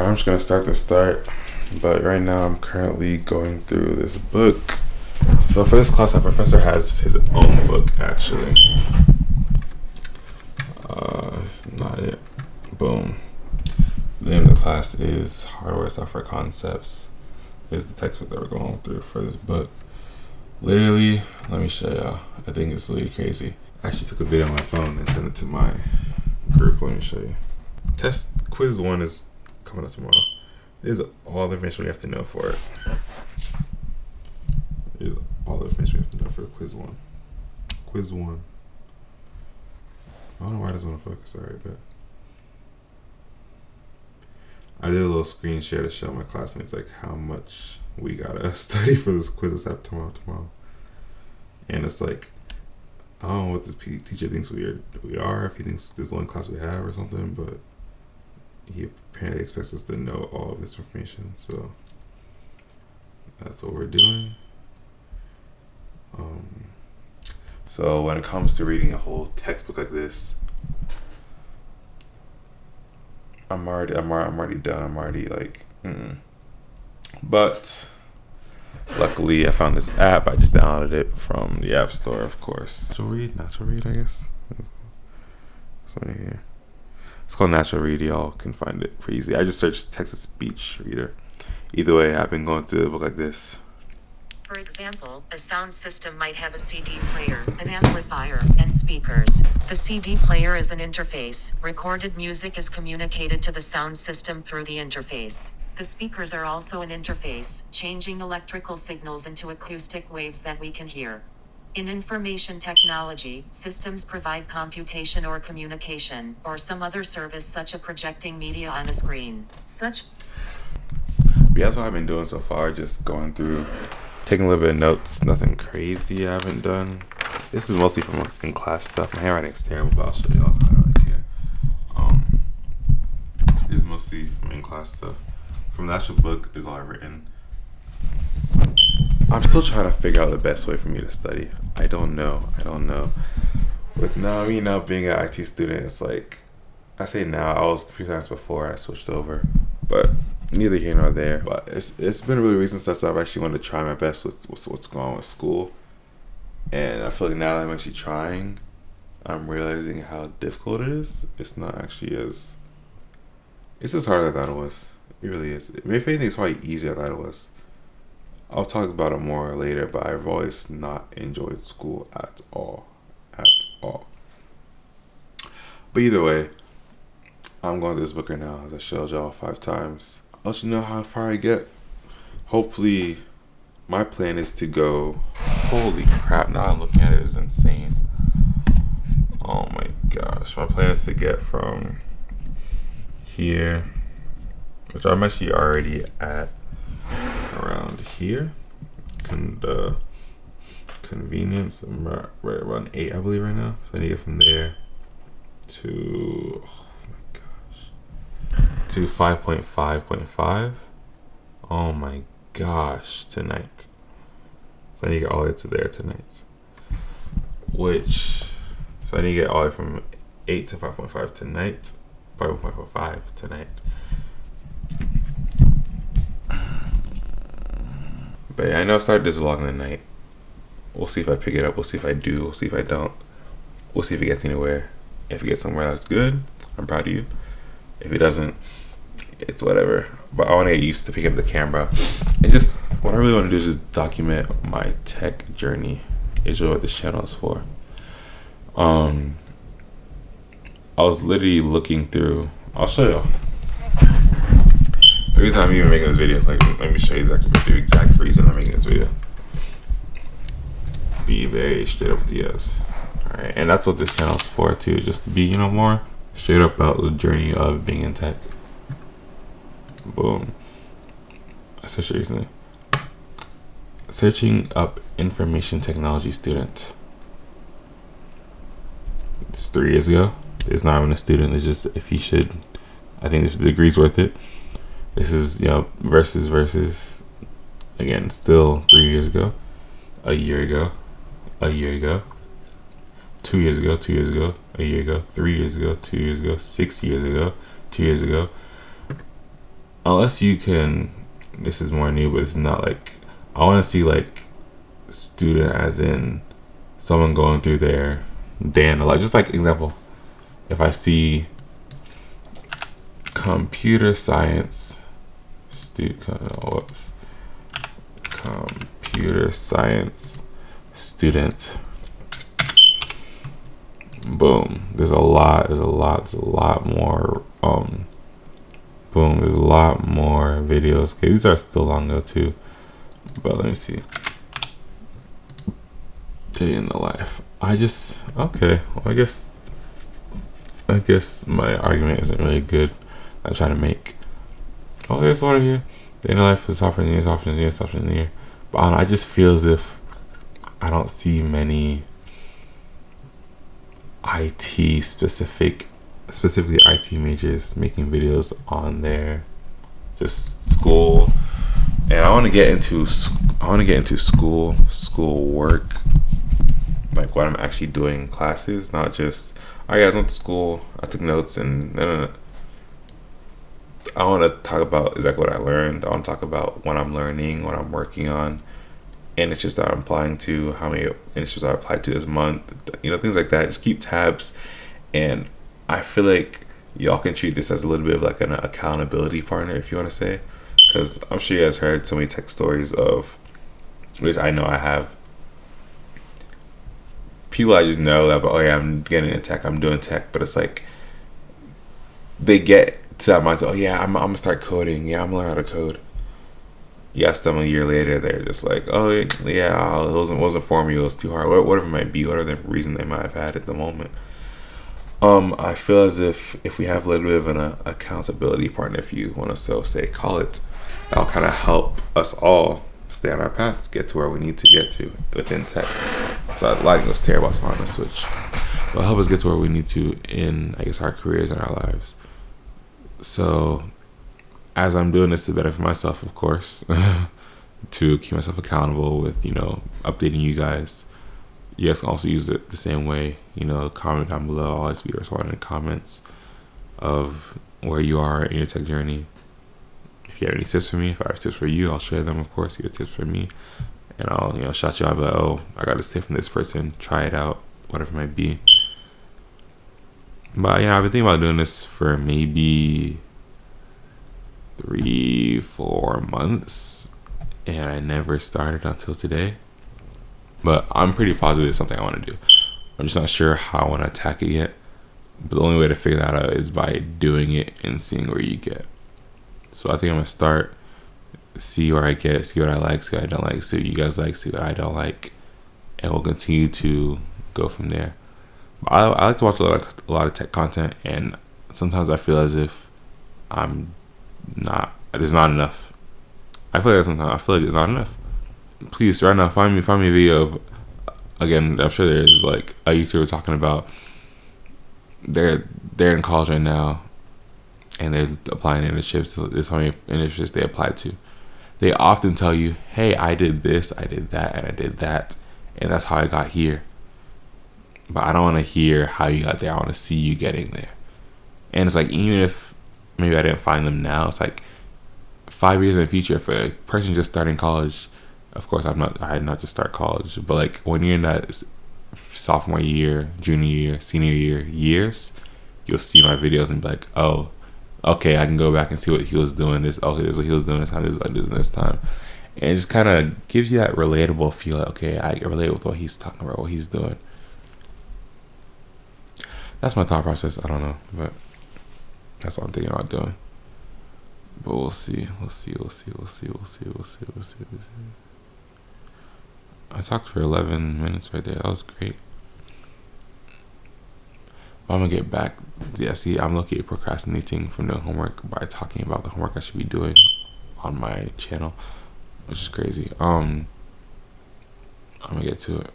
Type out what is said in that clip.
I'm just gonna start the start. But right now I'm currently going through this book. So for this class, our professor has his own book actually. It's not it. Boom. The name of the class is Hardware Software Concepts. This is the textbook that we're going through for this book. Literally, let me show y'all. I think it's really crazy. I actually took a video on my phone and sent it to my group. Let me show you. Quiz 1 is coming up tomorrow. This is all the information we have to know for it. This is all the information we have to know for quiz 1. Quiz 1. I don't know why it doesn't want to focus. Alright, but I did a little screen share to show my classmates like how much we gotta study for this quiz that's tomorrow. And it's like, I don't know what this teacher thinks we are, if he thinks this is the only class we have or something, but he apparently expects us to know all of this information, so that's what we're doing. So when it comes to reading a whole textbook like this, I'm already done. I'm already like, But luckily I found this app. I just downloaded it from the App Store, of course. Natural Read, I guess. Something here. It's called Natural Read. Y'all can find it pretty easy. I just searched text-to-speech reader. Either way, I've been going through a book like this. For example, a sound system might have a CD player, an amplifier, and speakers. The CD player is an interface. Recorded music is communicated to the sound system through the interface. The speakers are also an interface, changing electrical signals into acoustic waves that we can hear. In information technology, systems provide computation or communication, or some other service such as projecting media on a screen. Yeah, that's what I've been doing so far, just going through, taking a little bit of notes, nothing crazy I haven't done. This is mostly from in-class stuff. My handwriting's terrible, but I'll show y'all. I don't care. This is mostly from in-class stuff. From the actual book is all I've written. I'm still trying to figure out the best way for me to study. I don't know. With now being an IT student, it's like, I say now, I was computer science before and I switched over, but neither here nor there. But it's been a really recent since I've actually wanted to try my best with what's going on with school. And I feel like now that I'm actually trying, I'm realizing how difficult it is. It's not actually it's as hard as I thought it was. It really is. If anything, it's probably easier than I thought it was. I'll talk about it more later, but I've always not enjoyed school at all. But either way, I'm going to this book right now, as I showed y'all 5 times. I'll let you know how far I get. Hopefully, my plan is to go, holy crap, now I'm looking at it, it's insane. Oh my gosh, my plan is to get from here, which I'm actually already at around here, and the convenience, I'm right around 8 I believe right now, so I need to get from there to, oh my gosh, to 5.5.5. oh my gosh, tonight. So I need to get all the way to there tonight, so I need to get all the way from 8 to 5.5 tonight, 5.5 tonight. But yeah, I know I started this vlog in the night. We'll see if I pick it up. We'll see if I do. We'll see if I don't. We'll see if it gets anywhere. If it gets somewhere that's good, I'm proud of you. If it doesn't, it's whatever. But I want to get used to picking up the camera. And just, what I really want to do is just document my tech journey. Is really what this channel is for. I was literally looking through, I'll show y'all. The reason I'm even making this video, like, let me show you the exact reason I'm making this video. Be very straight up with you guys. Alright, and that's what this channel is for too, just to be, more straight up about the journey of being in tech. Boom. I searched recently. Searching up information technology student. It's 3 years ago. It's not even a student, it's just if he should, I think the degree's worth it. This is, versus, again, still 3 years ago, a year ago, 2 years ago, 2 years ago, a year ago, 3 years ago, 2 years ago, 6 years ago, 2 years ago, unless you can, this is more new, but it's not like, I want to see like student as in someone going through their day in the life. Just like example, if I see computer science computer science student, boom, there's a lot more boom, there's a lot more videos. Okay, these are still long though too, but let me see. Day in the life. Okay, well, I guess my argument isn't really good. I'm trying to make, oh, there's one here. Day in the life is software engineer. But I don't know, I just feel as if I don't see many IT specifically IT majors making videos on their just school. And I want to get into school work, like what I'm actually doing in classes, not just, I guys went to school, I took notes, and no. I want to talk about exactly what I learned. I want to talk about what I'm learning, what I'm working on, initiatives that I'm applying to, how many initiatives I applied to this month, things like that. Just keep tabs. And I feel like y'all can treat this as a little bit of like an accountability partner, if you want to say, because I'm sure you guys heard so many tech stories of, which I know I have, people I just know that, oh yeah, I'm getting into tech, I'm doing tech, but it's like they get to that mindset, oh yeah, I'm gonna start coding, yeah, I'm gonna learn how to code. You ask them a year later, they're just like, oh yeah, it wasn't for me, it was too hard, whatever it might be, whatever the reason they might have had at the moment. I feel as if we have a little bit of an accountability partner, if you want to so say, call it, that'll kind of help us all stay on our path to get to where we need to get to within tech. So lighting was terrible, so I'm gonna switch. But help us get to where we need to in, I guess, our careers and our lives. So as I'm doing this to benefit myself, of course, to keep myself accountable with, updating you guys. You guys can also use it the same way, comment down below. I'll always be responding to comments of where you are in your tech journey. If you have any tips for me, if I have tips for you, I'll share them, of course. You have tips for me, and I'll, shout you out, but oh, I got this tip from this person, try it out, whatever it might be. But I've been thinking about doing this for maybe 3-4 months, and I never started until today. But I'm pretty positive it's something I want to do. I'm just not sure how I want to attack it yet. But the only way to figure that out is by doing it and seeing where you get. So I think I'm gonna start, see where I get, see what I like, see what I don't like, see what you guys like, see what I don't like, and we'll continue to go from there. I like to watch a lot of tech content, and sometimes I feel as if there's not enough. I feel like there's not enough. Please, right now, find me a video of, again, I'm sure there is, like a YouTuber talking about they're in college right now, and they're applying internships. So there's how many internships they applied to. They often tell you, hey, I did this, I did that, and I did that, and that's how I got here. But I don't want to hear how you got there. I want to see you getting there. And it's like, even if maybe I didn't find them now, it's like 5 years in the future, if a person just starting college, of course I did not just start college, but like when you're in that sophomore year, junior year, senior years, you'll see my videos and be like, oh, okay, I can go back and see what he was doing this. Okay, this is what he was doing this time. This is what I did this time. And it just kind of gives you that relatable feel. Like, okay, I can relate with what he's talking about, what he's doing. That's my thought process. I don't know, but that's what I'm thinking about doing. But we'll see. I talked for 11 minutes right there. That was great. I'm gonna get back. Yeah, see, I'm looking at procrastinating from doing homework by talking about the homework I should be doing on my channel, which is crazy. I'm gonna get to it.